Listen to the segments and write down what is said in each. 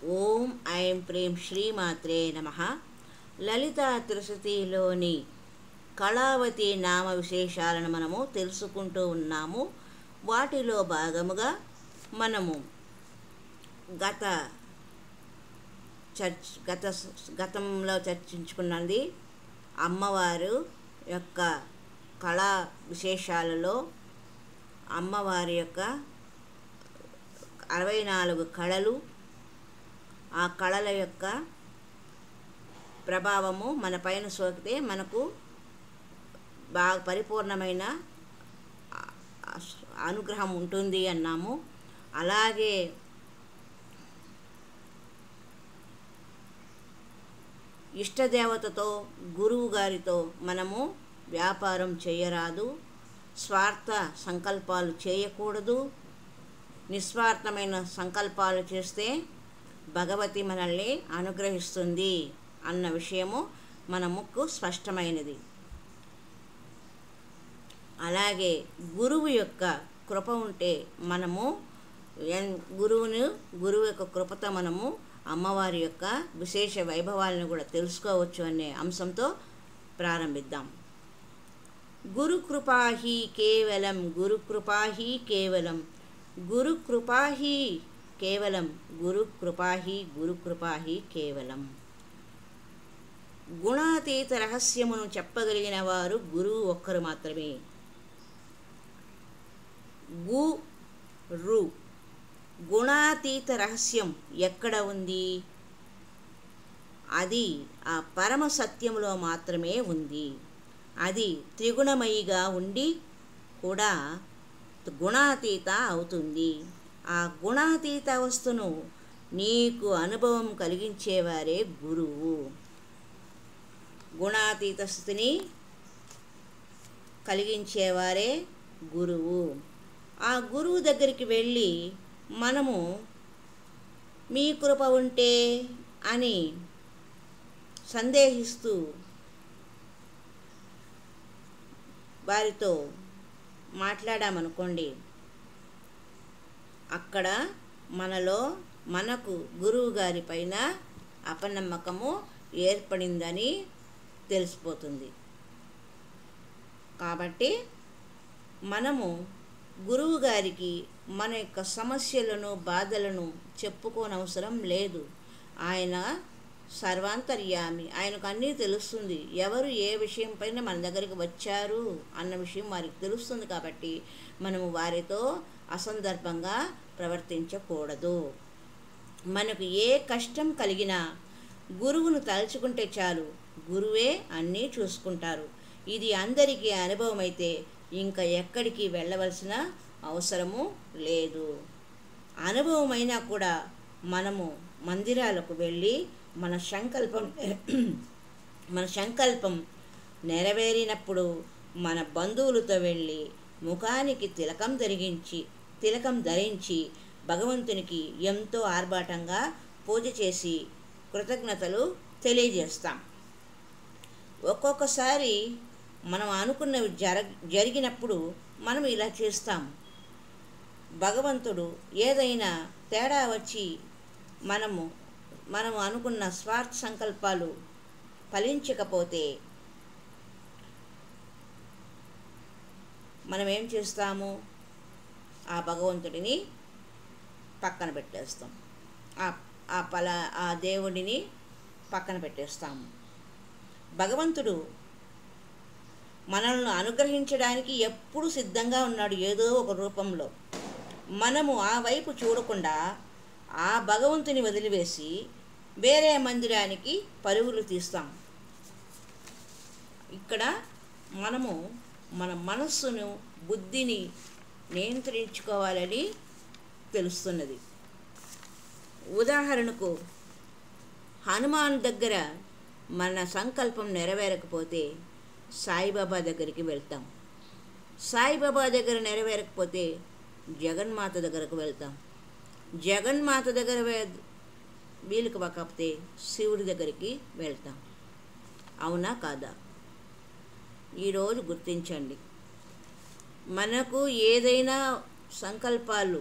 ఓం ఐం ప్రేం శ్రీమాత్రే నమః. లలితా త్రిశతిలోని కళావతి నామ విశేషాలను మనము తెలుసుకుంటూ ఉన్నాము. వాటిలో భాగముగా మనము గతంలో చర్చించుకున్నది అమ్మవారు యొక్క కళా విశేషాలలో అమ్మవారి యొక్క 64 కళలు, ఆ కళల యొక్క ప్రభావము మన పైన సోకితే మనకు బాగా పరిపూర్ణమైన అనుగ్రహం ఉంటుంది అన్నాము. అలాగే ఇష్టదేవతతో గురువు గారితో మనము వ్యాపారం చేయరాదు, స్వార్థ సంకల్పాలు చేయకూడదు. నిస్వార్థమైన సంకల్పాలు చేస్తే భగవతి మనల్ని అనుగ్రహిస్తుంది అన్న విషయము మనకు స్పష్టమైనది. అలాగే గురువు యొక్క కృప ఉంటే మనము గురువు యొక్క కృపతో మనము అమ్మవారి యొక్క విశేష వైభవాలను కూడా తెలుసుకోవచ్చు అనే అంశంతో ప్రారంభిద్దాం. గురుకృపాహి కేవలం, గురుకృపాహి కేవలం, గురుకృపాహి కేవలం, గురుకృపాహి, గురుకృపాహి కేవలం. గుణాతీత రహస్యమును చెప్పగలిగిన వారు గురువు ఒక్కరు మాత్రమే. గురు గుణాతీత రహస్యం ఎక్కడ ఉంది? అది ఆ పరమ సత్యములో మాత్రమే ఉంది. అది త్రిగుణమయిగా ఉండి కూడా గుణాతీత అవుతుంది. ఆ గుణాతీత అవస్థను నీకు అనుభవం కలిగించేవారే గురువు. గుణాతీత స్థితిని కలిగించేవారే గురువు. ఆ గురువు దగ్గరికి వెళ్ళి మనము మీ కృప ఉంటే అని సందేహిస్తూ వారితో మాట్లాడామనుకోండి, అక్కడ మనకు గురువు గారి పైన అపనమ్మకము ఏర్పడిందని తెలిసిపోతుంది. కాబట్టి మనము గురువు గారికి మన యొక్క సమస్యలను, బాధలను చెప్పుకోనవసరం లేదు. ఆయన సర్వాంతర్యామి, ఆయనకు అన్నీ తెలుస్తుంది. ఎవరు ఏ విషయం పైన మన దగ్గరికి వచ్చారు అన్న విషయం వారికి తెలుస్తుంది. కాబట్టి మనము వారితో అసందర్భంగా ప్రవర్తించకూడదు. మనకు ఏ కష్టం కలిగినా గురువును తలుచుకుంటే చాలు, గురువే అన్నీ చూసుకుంటారు. ఇది అందరికీ అనుభవం అయితే ఇంకా ఎక్కడికి వెళ్ళవలసిన అవసరము లేదు. అనుభవమైనా కూడా మనము మందిరాలకు వెళ్ళి మన సంకల్పం నెరవేరినప్పుడు మన బంధువులతో వెళ్ళి ముఖానికి తిలకం ధరించి భగవంతునికి ఎంతో ఆర్భాటంగా పూజ చేసి కృతజ్ఞతలు తెలియజేస్తాం. ఒక్కొక్కసారి మనం అనుకున్నవి జరిగినప్పుడు మనం ఇలా చేస్తాం. భగవంతుడు ఏదైనా తేడా వచ్చి మనము అనుకున్న స్వార్థ సంకల్పాలు ఫలించకపోతే మనం ఏం చేస్తాము? ఆ భగవంతుడిని పక్కన పెట్టేస్తాం. ఆ దేవుడిని పక్కన పెట్టేస్తాము. భగవంతుడు మనల్ని అనుగ్రహించడానికి ఎప్పుడు సిద్ధంగా ఉన్నాడు, ఏదో ఒక రూపంలో. మనము ఆ వైపు చూడకుండా ఆ భగవంతుని వదిలివేసి వేరే మందిరానికి పరుగులు తీస్తాం. ఇక్కడ మనము మన మనస్సును, బుద్ధిని నియంత్రించుకోవాలని తెలుస్తున్నది. ఉదాహరణకు, హనుమాన్ దగ్గర మన సంకల్పం నెరవేరకపోతే సాయిబాబా దగ్గరికి వెళ్తాం. సాయిబాబా దగ్గర నెరవేరకపోతే జగన్మాత దగ్గరకు వెళ్తాం. జగన్మాత దగ్గర వీలు కాకపోతే శివుడి దగ్గరికి వెళ్తాం. అవునా కాదా? ఈరోజు గుర్తించండి. మనకు ఏదైనా సంకల్పాలు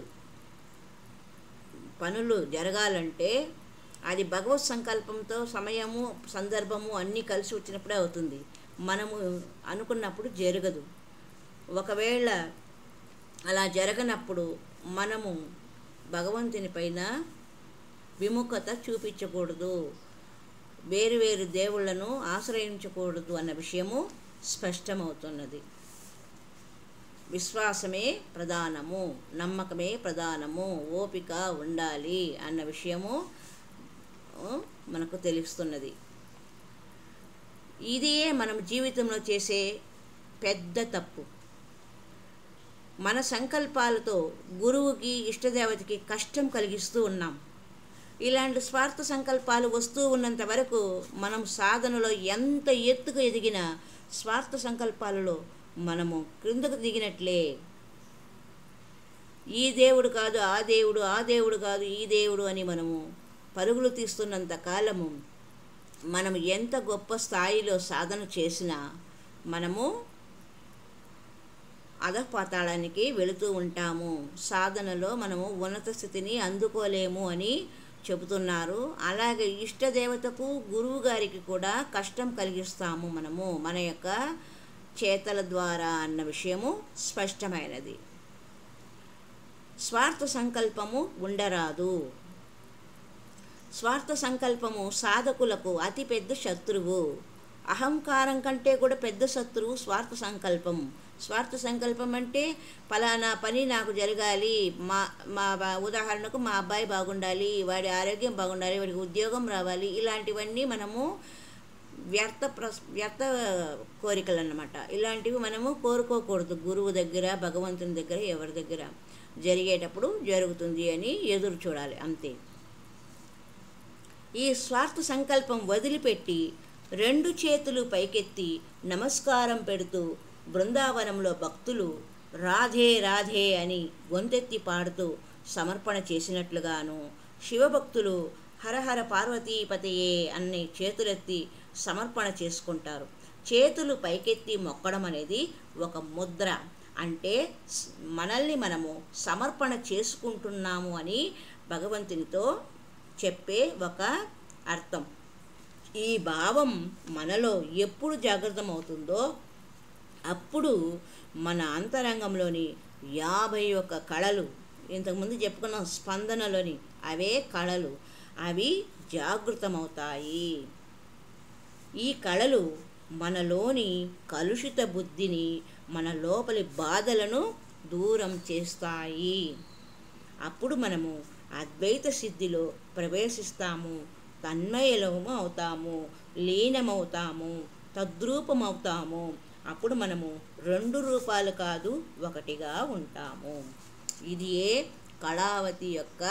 పనులు జరగాలంటే అది భగవత్ సంకల్పంతో సమయము సందర్భము అన్నీ కలిసి వచ్చినప్పుడే అవుతుంది. మనము అనుకున్నప్పుడు జరగదు. ఒకవేళ అలా జరగనప్పుడు మనము భగవంతుని పైన విముఖత చూపించకూడదు, వేరు వేరు దేవుళ్లను ఆశ్రయించకూడదు అన్న విషయము స్పష్టమవుతున్నది. విశ్వాసమే ప్రధానము, నమ్మకమే ప్రధానము, ఓపిక ఉండాలి అన్న విషయము మనకు తెలుస్తున్నది. ఇదే మనం జీవితంలో చేసే పెద్ద తప్పు. మన సంకల్పాలతో గురువుకి ఇష్టదేవతకి కష్టం కలిగిస్తూ ఉన్నాం. ఇలాంటి స్వార్థ సంకల్పాలు వస్తూ ఉన్నంత వరకు మనం సాధనలో ఎంత ఎత్తుకు ఎదిగినా స్వార్థ సంకల్పాలలో మనము క్రిందకు దిగినట్లే. ఈ దేవుడు కాదు ఆ దేవుడు, ఆ దేవుడు కాదు ఈ దేవుడు అని మనము పరుగులు తీస్తున్నంత కాలము మనం ఎంత గొప్ప స్థాయిలో సాధన చేసినా మనము అధపాతాళానికి వెళుతూ ఉంటాము. సాధనలో మనము ఉన్నత స్థితిని అందుకోలేము అని చెబుతున్నారు. అలాగే ఇష్టదేవతకు గురువు గారికి కూడా కష్టం కలిగిస్తాము మనము మన యొక్క చేతల ద్వారా అన్న విషయము స్పష్టమైనది. స్వార్థ సంకల్పము ఉండరాదు. స్వార్థ సంకల్పము సాధకులకు అతిపెద్ద శత్రువు. అహంకారం కంటే కూడా పెద్ద శత్రువు స్వార్థ సంకల్పం. స్వార్థ సంకల్పం అంటే ఫలానా పని నాకు జరగాలి, మా ఉదాహరణకు మా అబ్బాయి బాగుండాలి, వాడి ఆరోగ్యం బాగుండాలి, వాడికి ఉద్యోగం రావాలి, ఇలాంటివన్నీ మనము వ్యర్థ కోరికలు అన్నమాట. ఇలాంటివి మనము కోరుకోకూడదు. గురువు దగ్గర, భగవంతుని దగ్గర, ఎవరి దగ్గర జరిగేటప్పుడు జరుగుతుంది అని ఎదురు చూడాలి అంతే. ఈ స్వార్థ సంకల్పం వదిలిపెట్టి 2 చేతులు పైకెత్తి నమస్కారం పెడుతూ బృందావనంలో భక్తులు రాధే రాధే అని గొంతెత్తి పాడుతూ సమర్పణ చేసినట్లుగాను, శివభక్తులు హరహర పార్వతీపతయే అన్ని చేతులెత్తి సమర్పణ చేసుకుంటారు. చేతులు పైకెత్తి మొక్కడం అనేది ఒక ముద్ర. అంటే మనల్ని మనము సమర్పణ చేసుకుంటున్నాము అని భగవంతునితో చెప్పే ఒక అర్థం. ఈ భావం మనలో ఎప్పుడు జాగృతమవుతుందో అప్పుడు మన అంతరంగంలోని 51 కళలు, ఇంతకుముందు చెప్పుకున్న స్పందనలోని అవే కళలు, అవి జాగృతమవుతాయి. ఈ కళలు మనలోని కలుషిత బుద్ధిని, మన లోపలి బాధలను దూరం చేస్తాయి. అప్పుడు మనము అద్వైత సిద్ధిలో ప్రవేశిస్తాము, తన్మయలము అవుతాము, లీనమవుతాము, తద్రూపమవుతాము. అప్పుడు మనము 2 రూపాలు కాదు, ఒకటిగా ఉంటాము. ఇదియే కళావతి యొక్క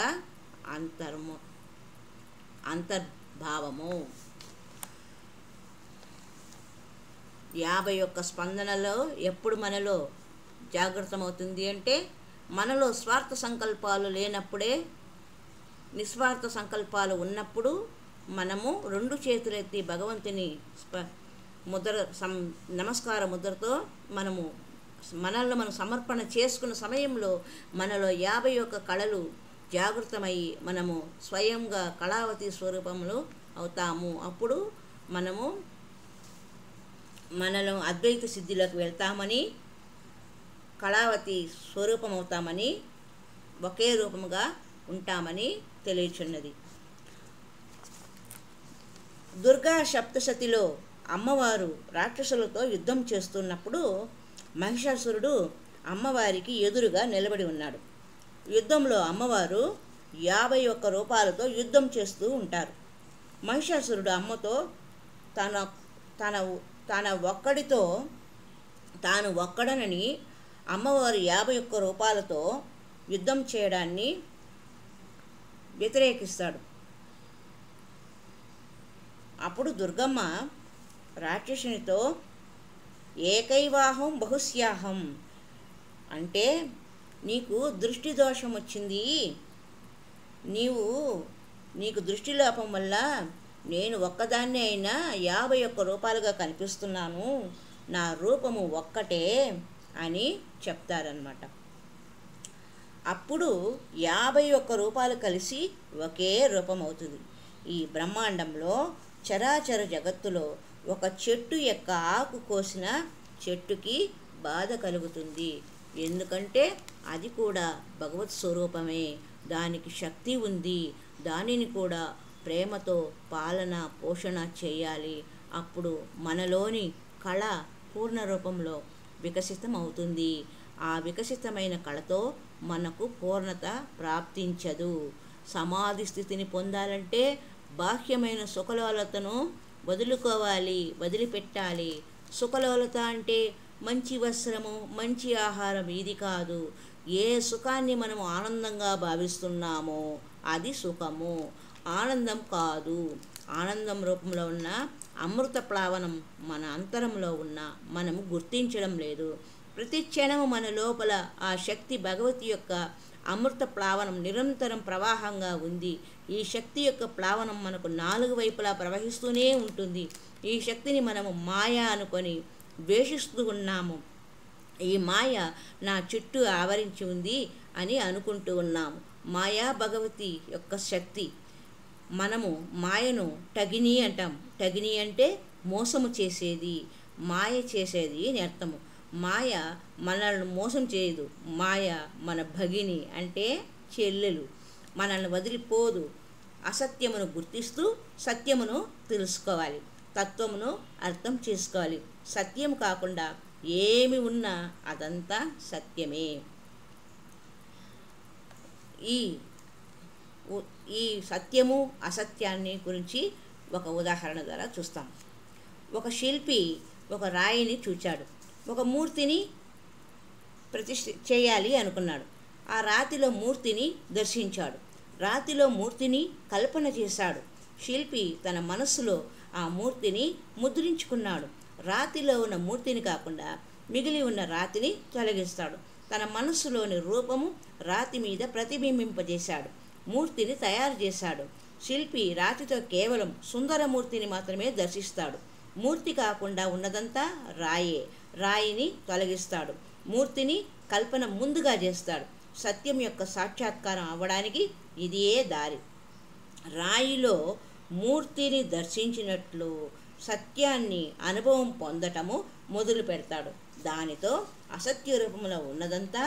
అంతర్భావము. 51 స్పందనలో ఎప్పుడు మనలో జాగృతమవుతుంది అంటే మనలో స్వార్థ సంకల్పాలు లేనప్పుడే, నిస్వార్థ సంకల్పాలు ఉన్నప్పుడు మనము 2 చేతులెత్తి భగవంతుని నమస్కార ముద్రతో మనల్ని మనం సమర్పణ చేసుకున్న సమయంలో మనలో 51 కళలు జాగృతమై మనము స్వయంగా కళావతి స్వరూపంలో అవుతాము. అప్పుడు మనలో అద్వైత సిద్ధిలోకి వెళ్తామని, కళావతి స్వరూపం అవుతామని, ఒకే రూపముగా ఉంటామని తెలియచున్నది. దుర్గా సప్తశతిలో అమ్మవారు రాక్షసులతో యుద్ధం చేస్తున్నప్పుడు మహిషాసురుడు అమ్మవారికి ఎదురుగా నిలబడి ఉన్నాడు. యుద్ధంలో అమ్మవారు 51 రూపాలతో యుద్ధం చేస్తూ ఉంటారు. మహిషాసురుడు అమ్మతో తాను ఒక్కడనని అమ్మవారు 51 రూపాలతో యుద్ధం చేయడాన్ని వ్యతిరేకిస్తాడు. అప్పుడు దుర్గమ్మ రాక్షసునితో ఏకైవాహం బహుశ్యాహం అంటే, నీకు దృష్టి దోషం వచ్చింది, నీకు దృష్టి లోపం వల్ల నేను ఒక్కదాన్నే అయినా 51 రూపాలుగా కనిపిస్తున్నాను, నా రూపము ఒక్కటే అని చెప్తారన్నమాట. అప్పుడు 51 రూపాలు కలిసి ఒకే రూపం అవుతుంది. ఈ బ్రహ్మాండంలో చరాచర జగత్తులో ఒక చెట్టు యొక్క ఆకు కోసిన చెట్టుకి బాధ కలుగుతుంది. ఎందుకంటే అది కూడా భగవత్ స్వరూపమే, దానికి శక్తి ఉంది. దానిని కూడా ప్రేమతో పాలన పోషణ చేయాలి. అప్పుడు మనలోని కళ పూర్ణ రూపంలో వికసితం అవుతుంది. ఆ వికసితమైన కళతో మనకు పూర్ణత ప్రాప్తించదు. సమాధి స్థితిని పొందాలంటే బాహ్యమైన సుఖలోలతను వదిలిపెట్టాలి. సుఖలోలత అంటే మంచి వస్త్రము, మంచి ఆహారం ఇది కాదు. ఏ సుఖాన్ని మనం ఆనందంగా భావిస్తున్నామో అది సుఖము, ఆనందం కాదు. ఆనందం రూపంలో ఉన్న అమృత ప్లావనం మన అంతరంలో ఉన్న మనము గుర్తించడం లేదు. ప్రతి క్షణము మన లోపల ఆ శక్తి భగవతి యొక్క అమృత ప్లావనం నిరంతరం ప్రవాహంగా ఉంది. ఈ శక్తి యొక్క ప్లావనం మనకు 4 వైపులా ప్రవహిస్తూనే ఉంటుంది. ఈ శక్తిని మనము మాయ అనుకొని ద్వేషిస్తూ ఉన్నాము. ఈ మాయ నా చుట్టూ ఆవరించి ఉంది అని అనుకుంటూ ఉన్నాము. మాయా భగవతి యొక్క శక్తి. మనము మాయను టగిని అంటాం. టగిని అంటే మోసము చేసేది, మాయ చేసేది అని అర్థము. మాయ మనల్ని మోసం చేయదు. మాయ మన భగిని అంటే చెల్లెలు, మనల్ని వదిలిపోదు. అసత్యమును గుర్తిస్తూ సత్యమును తెలుసుకోవాలి, తత్వమును అర్థం చేసుకోవాలి. సత్యం కాకుండా ఏమి ఉన్నా అదంతా సత్యమే. ఈ సత్యము అసత్యాన్ని గురించి ఒక ఉదాహరణ ద్వారా చూస్తాం. ఒక శిల్పి ఒక రాయిని చూచాడు. ఒక మూర్తిని ప్రతిష్ఠ చేయాలి అనుకున్నాడు. ఆ రాతిలో మూర్తిని దర్శించాడు. రాతిలో మూర్తిని కల్పన చేశాడు. శిల్పి తన మనస్సులో ఆ మూర్తిని ముద్రించుకున్నాడు. రాతిలో ఉన్న మూర్తిని కాకుండా మిగిలి ఉన్న రాతిని తొలగిస్తాడు. తన మనస్సులోని రూపము రాతి మీద ప్రతిబింబింపజేశాడు. మూర్తిని తయారు చేశాడు. శిల్పి రాతితో కేవలం సుందరమూర్తిని మాత్రమే దర్శిస్తాడు. మూర్తి కాకుండా ఉన్నదంతా రాయే. రాయిని తొలగిస్తాడు. మూర్తిని కల్పన ముందుగా చేస్తాడు. సత్యం యొక్క సాక్షాత్కారం అవ్వడానికి ఇదే దారి. రాయిలో మూర్తిని దర్శించినట్లు సత్యాన్ని అనుభవం పొందటము మొదలు పెడతాడు. దానితో అసత్య రూపంలో ఉన్నదంతా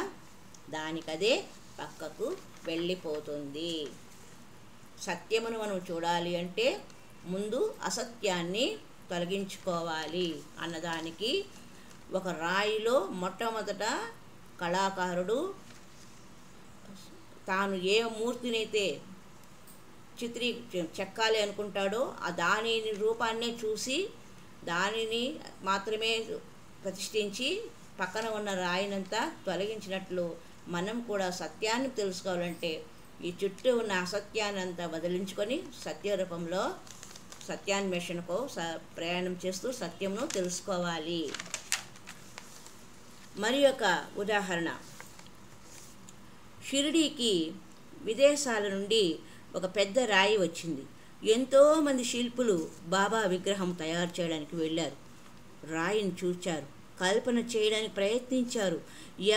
దానికదే పక్కకు వెళ్ళిపోతుంది. సత్యమును మనం చూడాలి అంటే ముందు అసత్యాన్ని తొలగించుకోవాలి అన్నదానికి ఒక రాయిలో మొట్టమొదట కళాకారుడు తాను ఏ మూర్తినైతే చెక్కాలి అనుకుంటాడో ఆ దానిని రూపాన్నే చూసి దానిని మాత్రమే ప్రతిష్ఠించి పక్కన ఉన్న రాయినంతా తొలగించినట్లు మనం కూడా సత్యాన్ని తెలుసుకోవాలంటే ఈ చుట్టూ ఉన్న అసత్యాన్ని అంతా వదిలించుకొని సత్యరూపంలో సత్యాన్వేషణకు ప్రయాణం చేస్తూ సత్యమును తెలుసుకోవాలి. మరి ఒక ఉదాహరణ, షిరిడీకి విదేశాల నుండి ఒక పెద్ద రాయి వచ్చింది. ఎంతోమంది శిల్పులు బాబా విగ్రహం తయారు చేయడానికి వెళ్ళారు. రాయిని చూచారు, కల్పన చేయడానికి ప్రయత్నించారు.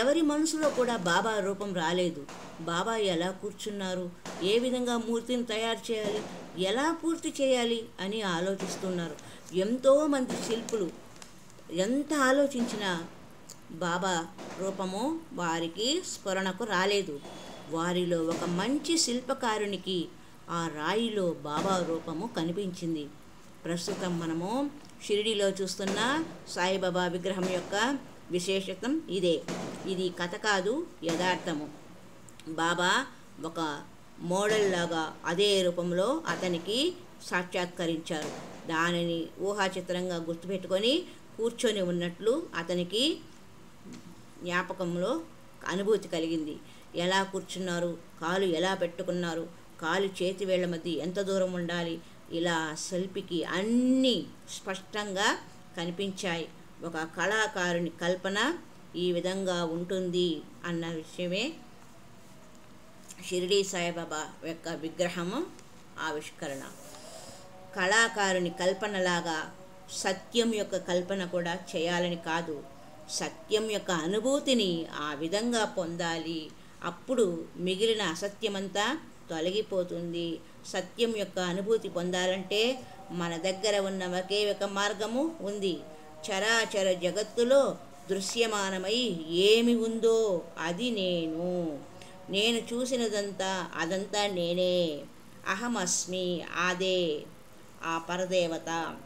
ఎవరి మనసులో కూడా బాబా రూపం రాలేదు. బాబా ఎలా కూర్చున్నారు, ఏ విధంగా మూర్తిని తయారు చేయాలి, ఎలా పూర్తి చేయాలి అని ఆలోచిస్తున్నారు. ఎంతోమంది శిల్పులు ఎంత ఆలోచించినా బాబా రూపము వారికి స్ఫురణకు రాలేదు. వారిలో ఒక మంచి శిల్పకారునికి ఆ రాయిలో బాబా రూపము కనిపించింది. ప్రస్తుతం మనము షిరిడీలో చూస్తున్న సాయిబాబా విగ్రహం యొక్క విశేషతం ఇదే. ఇది కథ కాదు, యథార్థము. బాబా ఒక మోడల్ లాగా అదే రూపంలో అతనికి సాక్షాత్కరించారు. దానిని ఊహాచిత్రంగా గుర్తుపెట్టుకొని కూర్చొని ఉన్నట్లు అతనికి జ్ఞాపకంలో అనుభూతి కలిగింది. ఎలా కూర్చున్నారు, కాలు ఎలా పెట్టుకున్నారు, కాలు చేతి వేళ్ల మధ్య ఎంత దూరం ఉండాలి, ఇలా శిల్పికి అన్నీ స్పష్టంగా కనిపించాయి. ఒక కళాకారుని కల్పన ఈ విధంగా ఉంటుంది అన్న విషయమే షిరిడీ సాయిబాబా యొక్క విగ్రహము ఆవిష్కరణ. కళాకారుని కల్పనలాగా సత్యం యొక్క కల్పన కూడా చేయాలని కాదు, సత్యం యొక్క అనుభూతిని ఆ విధంగా పొందాలి. అప్పుడు మిగిలిన అసత్యమంతా తొలగిపోతుంది. సత్యం యొక్క అనుభూతి పొందాలంటే మన దగ్గర ఉన్న ఒకే ఒక మార్గము ఉంది. చరాచర జగత్తులో దృశ్యమానమై ఏమి ఉందో అది నేను. నేను చూసినదంతా అదంతా నేనే. అహమస్మి, అదే ఆ పరదేవత.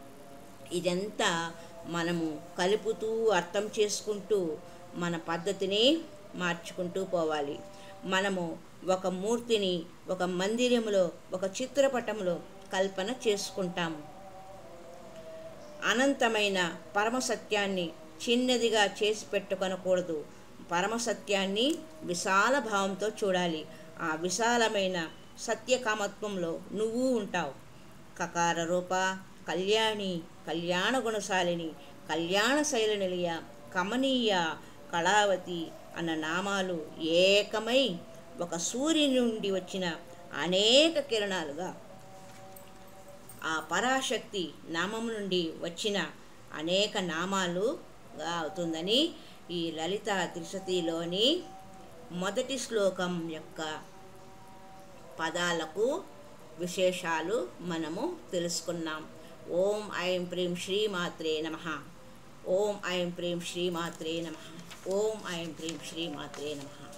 ఇదంతా మనము కలుపుతూ అర్థం చేసుకుంటూ మన పద్ధతిని మార్చుకుంటూ పోవాలి. మనము ఒక మూర్తిని ఒక మందిరంలో ఒక చిత్రపటంలో కల్పన చేసుకుంటాము. అనంతమైన పరమసత్యాన్ని చిన్నదిగా చేసి పెట్టుకొనకూడదు. పరమసత్యాన్ని విశాల భావంతో చూడాలి. ఆ విశాలమైన సత్యకామత్వంలో నువ్వు ఉంటావు. కకార రూప, కళ్యాణి, కళ్యాణ గుణశాలిని, కళ్యాణ శైలనిలయ, కమనీయ, కళావతి అన్న నామాలు ఏకమై ఒక సూర్యుని నుండి వచ్చిన అనేక కిరణాలుగా ఆ పరాశక్తి నామం నుండి వచ్చిన అనేక నామాలుగా అవుతుందని ఈ లలిత త్రిశతిలోని మొదటి శ్లోకం యొక్క పదాలకు విశేషాలు మనము తెలుసుకున్నాం. ఓం ఐం ప్రీం శ్రీమాత్రే నమః. ఓం ఐం ప్రీం శ్రీమాత్రే నమః. ఓం ఐం ప్రీం శ్రీమాత్రే నమః.